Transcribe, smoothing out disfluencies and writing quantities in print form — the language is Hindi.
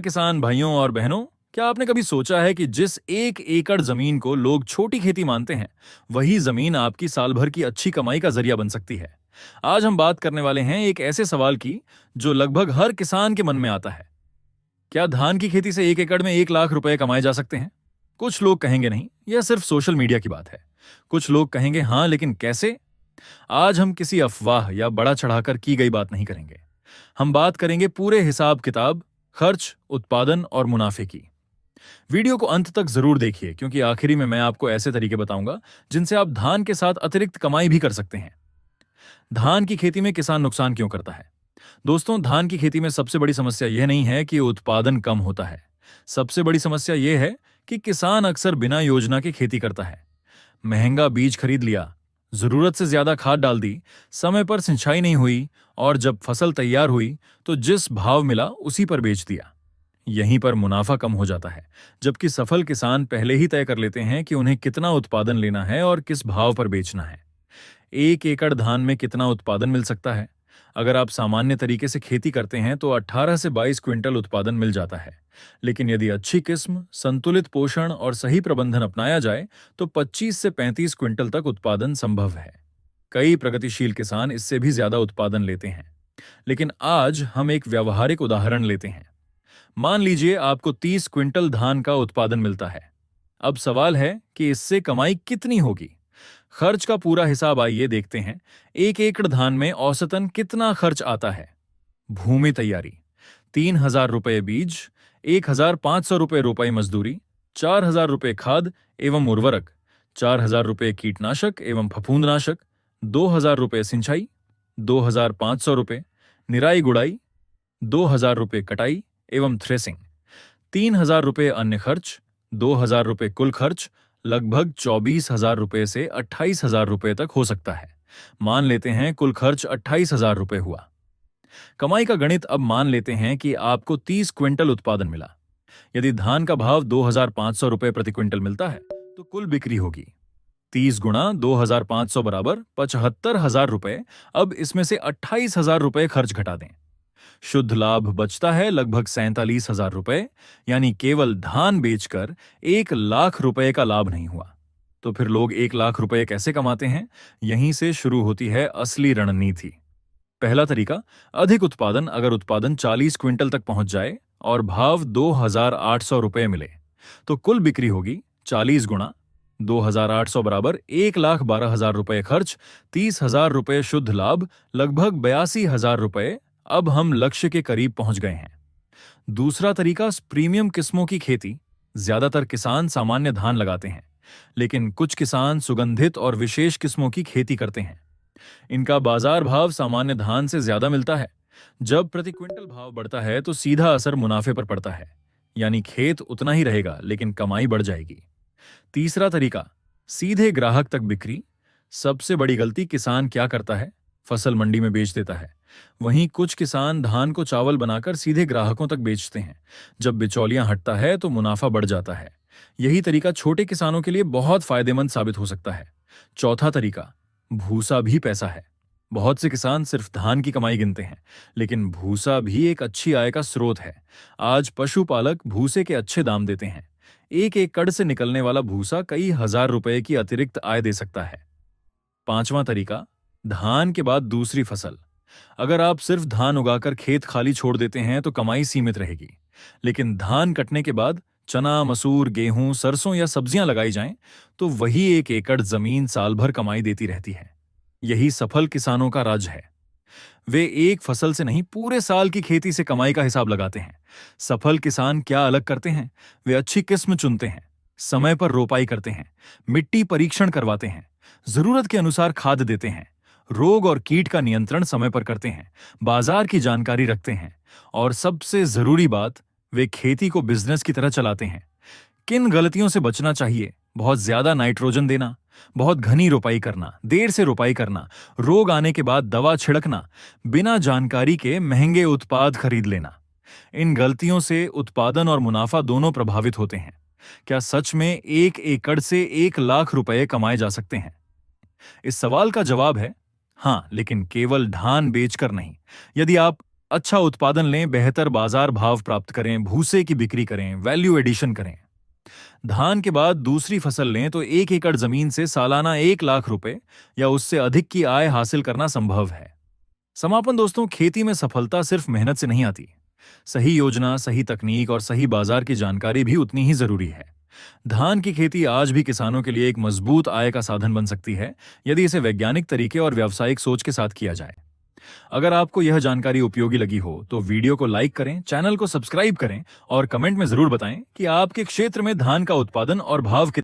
किसान भाइयों और बहनों, क्या आपने कभी सोचा है कि जिस 1 एकड़ जमीन को लोग छोटी खेती मानते हैं, वही जमीन आपकी साल भर की अच्छी कमाई का जरिया बन सकती है। आज हम बात करने वाले हैं एक ऐसे सवाल की जो लगभग हर किसान के मन में आता है। क्या धान की खेती से 1 एकड़ में 1 लाख रुपए कमाए जा सकते हैं? कुछ लोग कहेंगे नहीं, यह सिर्फ सोशल मीडिया की बात है। कुछ लोग कहेंगे हाँ, लेकिन कैसे? आज हम किसी अफवाह या बड़ा चढ़ाकर की गई बात नहीं करेंगे। हम बात करेंगे पूरे हिसाब किताब, खर्च, उत्पादन और मुनाफे की। वीडियो को अंत तक जरूर देखिए, क्योंकि आखिरी में मैं आपको ऐसे तरीके बताऊंगा जिनसे आप धान के साथ अतिरिक्त कमाई भी कर सकते हैं। धान की खेती में किसान नुकसान क्यों करता है? दोस्तों, धान की खेती में सबसे बड़ी समस्या यह नहीं है कि उत्पादन कम होता है। सबसे बड़ी समस्या यह है कि किसान अक्सर बिना योजना के खेती करता है। महंगा बीज खरीद लिया, जरूरत से ज्यादा खाद डाल दी, समय पर सिंचाई नहीं हुई, और जब फसल तैयार हुई तो जिस भाव मिला उसी पर बेच दिया। यहीं पर मुनाफा कम हो जाता है, जबकि सफल किसान पहले ही तय कर लेते हैं कि उन्हें कितना उत्पादन लेना है और किस भाव पर बेचना है। 1 एकड़ धान में कितना उत्पादन मिल सकता है? अगर आप सामान्य तरीके से खेती करते हैं तो 18 से 22 क्विंटल उत्पादन मिल जाता है। लेकिन यदि अच्छी किस्म, संतुलित पोषण और सही प्रबंधन अपनाया जाए तो 25 से 35 क्विंटल तक उत्पादन संभव है। कई प्रगतिशील किसान इससे भी ज्यादा उत्पादन लेते हैं। लेकिन आज हम एक व्यावहारिक उदाहरण लेते हैं। मान लीजिए आपको 30 क्विंटल धान का उत्पादन मिलता है। अब सवाल है कि इससे कमाई कितनी होगी? खर्च का पूरा हिसाब आइए देखते हैं। 1 एकड़ धान में औसतन कितना खर्च आता है? भूमि तैयारी 3,000 रुपये, बीज 1,500 रुपये, रोपाई मजदूरी 4,000 रुपये, खाद एवं उर्वरक 4,000 रुपये, कीटनाशक एवं फफूंदनाशक 2,000 रुपये, सिंचाई 2,500 रुपये, निराई गुड़ाई 2,000 रुपये, कटाई एवं थ्रेसिंग 3,000 रुपये, अन्य खर्च 2,000 रुपये, कुल खर्च लगभग 24,000 रुपये से 28,000 रुपये तक हो सकता है। मान लेते हैं कुल खर्च 28,000 रुपये हुआ। कमाई का गणित अब मान लेते हैं कि आपको 30 क्विंटल उत्पादन मिला। यदि धान का भाव 2,500 रुपये प्रति क्विंटल मिलता है तो कुल बिक्री होगी 30 गुणा 2,500 बराबर 75,000 रुपये। अब इसमें से 28,000 रुपये खर्च घटा दें। शुद्ध लाभ बचता है लगभग 47,000 रुपये, यानी केवल धान बेचकर 1 लाख रुपए का लाभ नहीं हुआ। तो फिर लोग 1 लाख रुपए कैसे कमाते हैं? यहीं से शुरू होती है असली रणनीति। पहला तरीका, अधिक उत्पादन। अगर उत्पादन 40 क्विंटल तक पहुंच जाए और भाव 2,800 रुपये मिले तो कुल बिक्री होगी 40 गुणा 2,800 बराबर 1,12,000 रुपये खर्च, 30,000 रुपये शुद्ध लाभ, लगभग 82,000 रुपये। अब हम लक्ष्य के करीब पहुंच गए हैं। दूसरा तरीका, प्रीमियम किस्मों की खेती। ज्यादातर किसान सामान्य धान लगाते हैं, लेकिन कुछ किसान सुगंधित और विशेष किस्मों की खेती करते हैं। इनका बाजार भाव सामान्य धान से ज्यादा मिलता है। जब प्रति क्विंटल भाव बढ़ता है तो सीधा असर मुनाफे पर पड़ता है, यानी खेत उतना ही रहेगा लेकिन कमाई बढ़ जाएगी। तीसरा तरीका, सीधे ग्राहक तक बिक्री। सबसे बड़ी गलती किसान क्या करता है? फसल मंडी में बेच देता है। वहीं कुछ किसान धान को चावल बनाकर सीधे ग्राहकों तक बेचते हैं। जब बिचौलियां हटता है तो मुनाफा बढ़ जाता है। यही तरीका छोटे किसानों के लिए बहुत फायदेमंद साबित हो सकता है। चौथा तरीका, भूसा भी पैसा है। बहुत से किसान सिर्फ धान की कमाई गिनते हैं, लेकिन भूसा भी एक अच्छी आय का स्रोत है। आज पशुपालक भूसे के अच्छे दाम देते हैं। 1 एकड़ से निकलने वाला भूसा कई हजार रुपए की अतिरिक्त आय दे सकता है। पांचवां तरीका, धान के बाद दूसरी फसल। अगर आप सिर्फ धान उगाकर खेत खाली छोड़ देते हैं तो कमाई सीमित रहेगी। लेकिन धान कटने के बाद चना, मसूर, गेहूं, सरसों या सब्जियां लगाई जाएं तो वही 1 एकड़ जमीन साल भर कमाई देती रहती है। यही सफल किसानों का राज है। वे एक फसल से नहीं, पूरे साल की खेती से कमाई का हिसाब लगाते हैं। सफल किसान क्या अलग करते हैं? वे अच्छी किस्म चुनते हैं, समय पर रोपाई करते हैं, मिट्टी परीक्षण करवाते हैं, जरूरत के अनुसार खाद देते हैं, रोग और कीट का नियंत्रण समय पर करते हैं, बाजार की जानकारी रखते हैं, और सबसे जरूरी बात, वे खेती को बिजनेस की तरह चलाते हैं। किन गलतियों से बचना चाहिए? बहुत ज्यादा नाइट्रोजन देना, बहुत घनी रोपाई करना, देर से रोपाई करना, रोग आने के बाद दवा छिड़कना, बिना जानकारी के महंगे उत्पाद खरीद लेना। इन गलतियों से उत्पादन और मुनाफा दोनों प्रभावित होते हैं। क्या सच में 1 एकड़ से 1 लाख रुपए कमाए जा सकते हैं? इस सवाल का जवाब है हाँ, लेकिन केवल धान बेचकर नहीं। यदि आप अच्छा उत्पादन लें, बेहतर बाजार भाव प्राप्त करें, भूसे की बिक्री करें, वैल्यू एडिशन करें। धान के बाद दूसरी फसल लें तो 1 एकड़ जमीन से सालाना 1 लाख रुपए या उससे अधिक की आय हासिल करना संभव है। समापन दोस्तों, खेती में सफलता सिर्फ मेहनत से नहीं आती। सही योजना, सही तकनीक और सही बाजार की जानकारी भी उतनी ही जरूरी है। धान की खेती आज भी किसानों के लिए एक मजबूत आय का साधन बन सकती है, यदि इसे वैज्ञानिक तरीके और व्यावसायिक सोच के साथ किया जाए। अगर आपको यह जानकारी उपयोगी लगी हो तो वीडियो को लाइक करें, चैनल को सब्सक्राइब करें और कमेंट में जरूर बताएं कि आपके क्षेत्र में धान का उत्पादन और भाव कितना